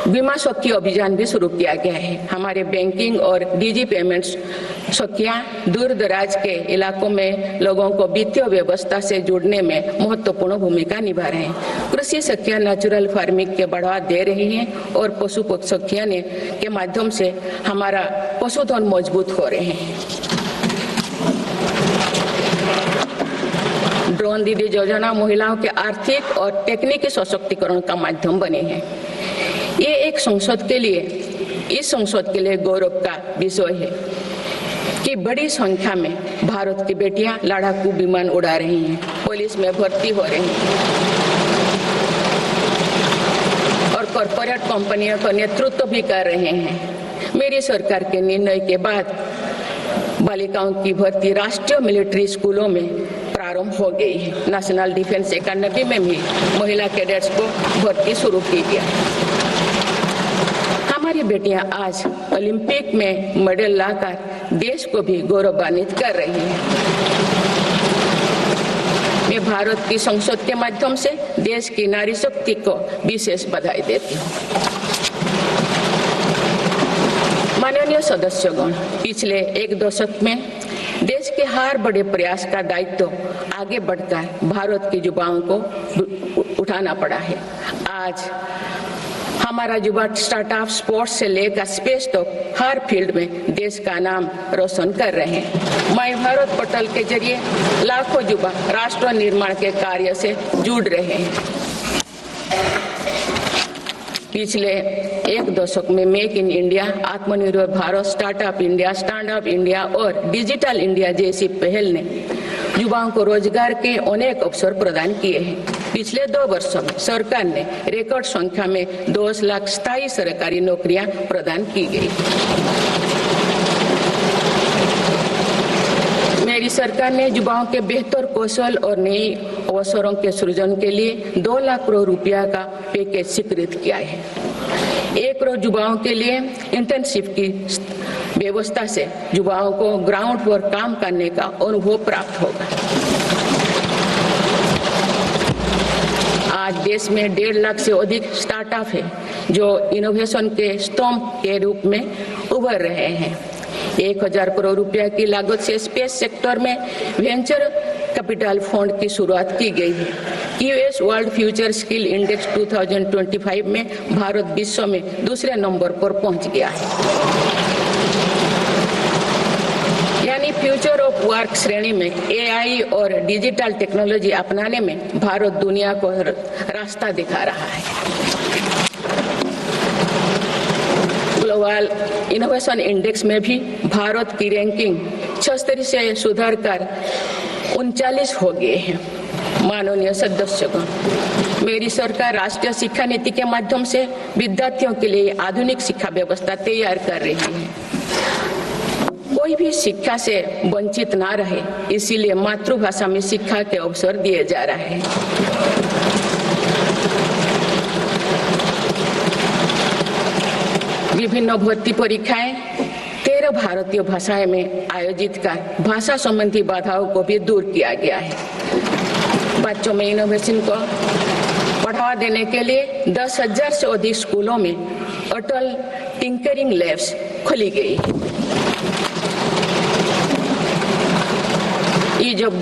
बीमा सखी अभियान भी शुरू किया गया है। हमारे बैंकिंग और डिजी पेमेंट्स सखियां दूर दराज के इलाकों में लोगों को वित्तीय व्यवस्था से जुड़ने में महत्वपूर्ण भूमिका निभा रहे हैं। कृषि सखियां नेचुरल फार्मिंग के बढ़ावा दे रही हैं और पशु सखियां ने के माध्यम से हमारा पशुधन मजबूत हो रहे हैं। ड्रोन दीदी योजना महिलाओं के आर्थिक और तकनीकी सशक्तिकरण का माध्यम बने हैं। ये एक इस संसद के लिए गौरव का विषय है कि बड़ी संख्या में भारत की बेटियां लड़ाकू विमान उड़ा रही हैं, पुलिस में भर्ती हो रही हैं और कॉर्पोरेट कंपनियों का नेतृत्व भी कर रहे हैं। मेरी सरकार के निर्णय के बाद बालिकाओं की भर्ती राष्ट्रीय मिलिट्री स्कूलों में प्रारंभ हो गई है। नेशनल डिफेंस एकेडमी में भी महिला कैडेट्स को भर्ती शुरू की गई। हमारी बेटियां आज ओलंपिक में मेडल लाकर देश को भी गौरवान्वित कर रही हैं। मैं भारत की संसद के माध्यम से देश की नारी शक्ति को विशेष बधाई देती हूँ। माननीय सदस्यगण, पिछले एक दशक में देश के हर बड़े प्रयास का दायित्व आगे बढ़कर भारत के युवाओं को उठाना पड़ा है। आज हमारा युवा स्टार्टअप स्पोर्ट्स से लेकर स्पेस तक हर फील्ड में देश का नाम रोशन कर रहे हैं। माय भारत पोर्टल के जरिए लाखों युवा राष्ट्र निर्माण के कार्य से जुड़ रहे हैं। पिछले एक दशक में मेक इन इंडिया, आत्मनिर्भर Bharat, startup India, stand up India और डिजिटल इंडिया जैसी पहल ने युवाओं को रोजगार के अनेक अवसर प्रदान किए हैं। पिछले 2 वर्षों में सरकार ने रिकॉर्ड संख्या में 2 लाख स्थायी सरकारी नौकरियां प्रदान की गई। मेरी सरकार ने युवाओं के बेहतर कौशल और नए अवसरों के सृजन के लिए 2 लाख करोड़ रुपया का पैकेज स्वीकृत किया है। 1 करोड़ युवाओं के लिए इंटर्नशिप की व्यवस्था से युवाओं को ग्राउंड पर काम करने का अनुभव प्राप्त होगा। आज देश में 1.5 लाख से अधिक स्टार्टअप है जो इनोवेशन के स्तंभ के रूप में उभर रहे हैं। 1000 करोड़ रुपया की लागत से स्पेस सेक्टर में वेंचर कैपिटल फंड की शुरुआत की गई है। US world future skill index 2025 में भारत विश्व में दूसरे नंबर पर पहुंच गया है, यानी फ्यूचर ऑफ वर्क श्रेणी में एआई और डिजिटल टेक्नोलॉजी अपनाने में भारत दुनिया को रास्ता दिखा रहा है। ग्लोबल इनोवेशन इंडेक्स में भी भारत की रैंकिंग 76 से सुधरकर 39 हो गए हैं। माननीय सदस्यगण, मेरी सरकार राष्ट्रीय शिक्षा नीति के माध्यम से विद्यार्थियों के लिए आधुनिक शिक्षा व्यवस्था तैयार कर रही है। कोई भी शिक्षा से वंचित ना रहे, इसीलिए मातृभाषा में शिक्षा के अवसर दिए जा रहे हैं। विभिन्न भर्ती परीक्षाएं 13 भारतीय भाषाएं में आयोजित कर भाषा संबंधी बाधाओं को भी दूर किया गया है। बच्चों में इनोवेशन को बढ़ावा देने के लिए 10,000 से अधिक स्कूलों में अटल टिंकरिंग लैब्स खोली गई। ईज ऑफ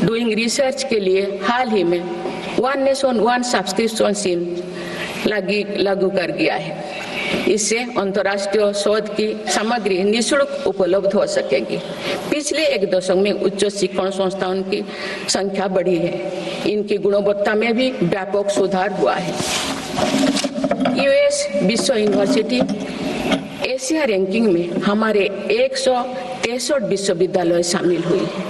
डूइंग रिसर्च के लिए हाल ही में 1 नेशन 1 सब्सक्रिप्शन स्कीम लागू कर गया है। इससे अंतर्राष्ट्रीय शोध की सामग्री निःशुल्क उपलब्ध हो सकेगी। पिछले 1 दशक में उच्च शिक्षण संस्थाओं की संख्या बढ़ी है। इनकी गुणवत्ता में भी व्यापक सुधार हुआ है। यूएस विश्व यूनिवर्सिटी एशिया रैंकिंग में हमारे 163 विश्वविद्यालय शामिल हुई है।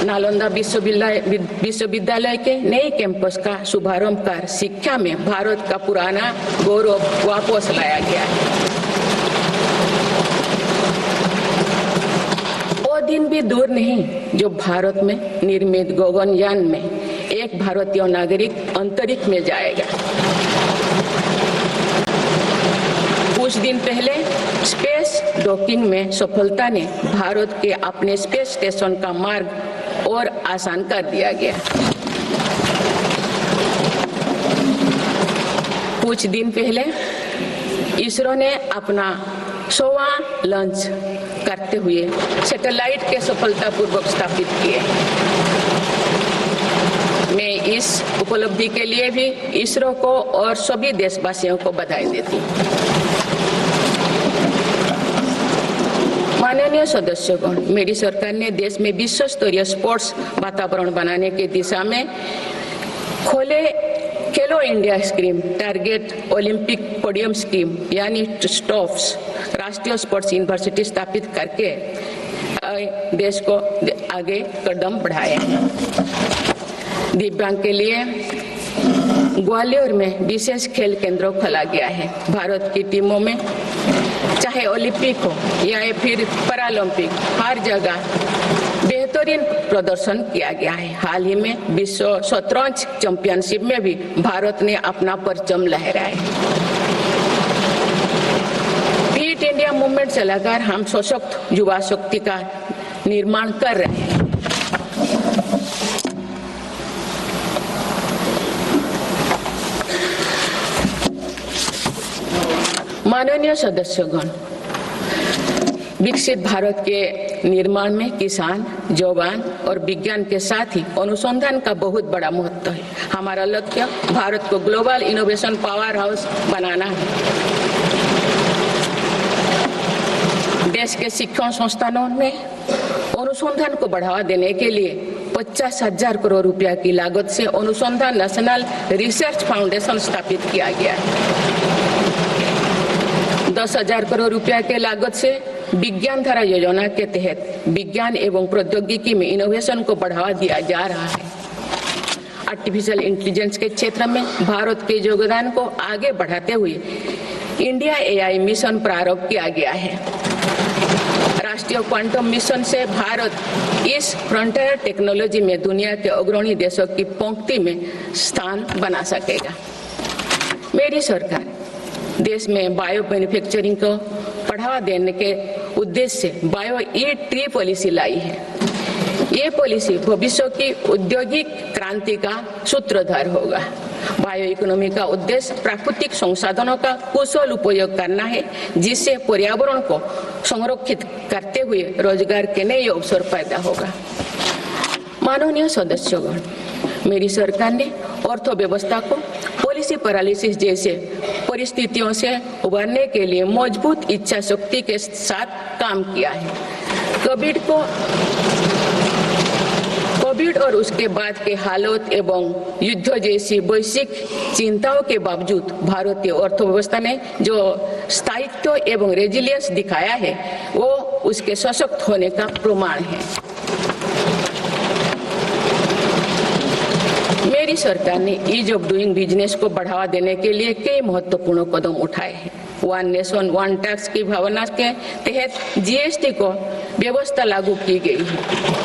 नालंदा विश्वविद्यालय के नए कैंपस का शुभारंभ कर शिक्षा में भारत का पुराना गौरव वापस लाया गया है। वो दिन भी दूर नहीं जो भारत में निर्मित गगनयान में एक भारतीय नागरिक अंतरिक्ष में जाएगा। कुछ दिन पहले स्पेस डॉकिंग में सफलता ने भारत के अपने स्पेस स्टेशन का मार्ग और आसान कर दिया गया। कुछ दिन पहले इसरो ने अपना 100वां लॉन्च करते हुए सैटेलाइट के सफलतापूर्वक स्थापित किए। मैं इस उपलब्धि के लिए भी इसरो को और सभी देशवासियों को बधाई देती हूँ। माननीय सदस्यगण, मेरी सरकार ने देश में विश्व स्तरीय स्पोर्ट्स वातावरण बनाने की दिशा में खोले खेलो India scheme, target Olympic podium scheme यानी स्टॉप्स, राष्ट्रीय स्पोर्ट्स यूनिवर्सिटी स्थापित करके देश को आगे कदम बढ़ाए। दिव्यांग के लिए ग्वालियर में विशेष खेल केंद्र खोला गया है। भारत की टीमों में चाहे ओलंपिक हो या फिर पैरालंपिक, हर जगह बेहतरीन प्रदर्शन किया गया है। हाल ही में विश्व शतरंज चैंपियनशिप में भी भारत ने अपना परचम लहराया। फिट इंडिया मूवमेंट चलाकर हम सशक्त युवा शक्ति का निर्माण कर रहे हैं। माननीय सदस्यगण, विकसित भारत के निर्माण में किसान, जवान और विज्ञान के साथ ही अनुसंधान का बहुत बड़ा महत्व है। हमारा लक्ष्य भारत को ग्लोबल इनोवेशन पावर हाउस बनाना है। देश के शिक्षण संस्थानों में अनुसंधान को बढ़ावा देने के लिए 50,000 करोड़ रुपया की लागत से अनुसंधान नेशनल रिसर्च फाउंडेशन स्थापित किया गया है। 10,000 करोड़ रुपया के लागत से विज्ञान धारा योजना के तहत विज्ञान एवं प्रौद्योगिकी में इनोवेशन को बढ़ावा दिया जा रहा है। आर्टिफिशियल इंटेलिजेंस के क्षेत्र में भारत के योगदान को आगे बढ़ाते हुए इंडिया एआई मिशन प्रारंभ किया गया है। राष्ट्रीय क्वांटम मिशन से भारत इस फ्रंटियर टेक्नोलॉजी में दुनिया के अग्रणी देशों की पंक्ति में स्थान बना सकेगा। मेरी सरकार देश में बायो मैन्युफैक्चरिंग को बढ़ावा देने के उद्देश्य से बायो ई-ट्री पॉलिसी लाई है। ये पॉलिसी भविष्य की औद्योगिक क्रांति का सूत्रधार होगा। बायो इकोनॉमी का उद्देश्य प्राकृतिक संसाधनों का कुशल उपयोग करना है, जिससे पर्यावरण को संरक्षित करते हुए रोजगार के नए अवसर पैदा होगा। माननीय सदस्यगण, मेरी सरकार ने अर्थव्यवस्था को पॉलिसी पैरालिसिस जैसे परिस्थितियों से उबरने के लिए मजबूत इच्छा शक्ति के साथ काम किया है। कोविड और उसके बाद के हालात एवं युद्ध जैसी वैश्विक चिंताओं के बावजूद भारतीय अर्थव्यवस्था ने जो स्थायित्व एवं रेजिलियंस दिखाया है, वो उसके सशक्त होने का प्रमाण है। मेरी सरकार ने ईज ऑफ डूइंग बिजनेस को बढ़ावा देने के लिए कई महत्वपूर्ण कदम उठाए हैं। वन नेशन वन टैक्स की भावना के तहत जीएसटी को व्यवस्था लागू की गई है।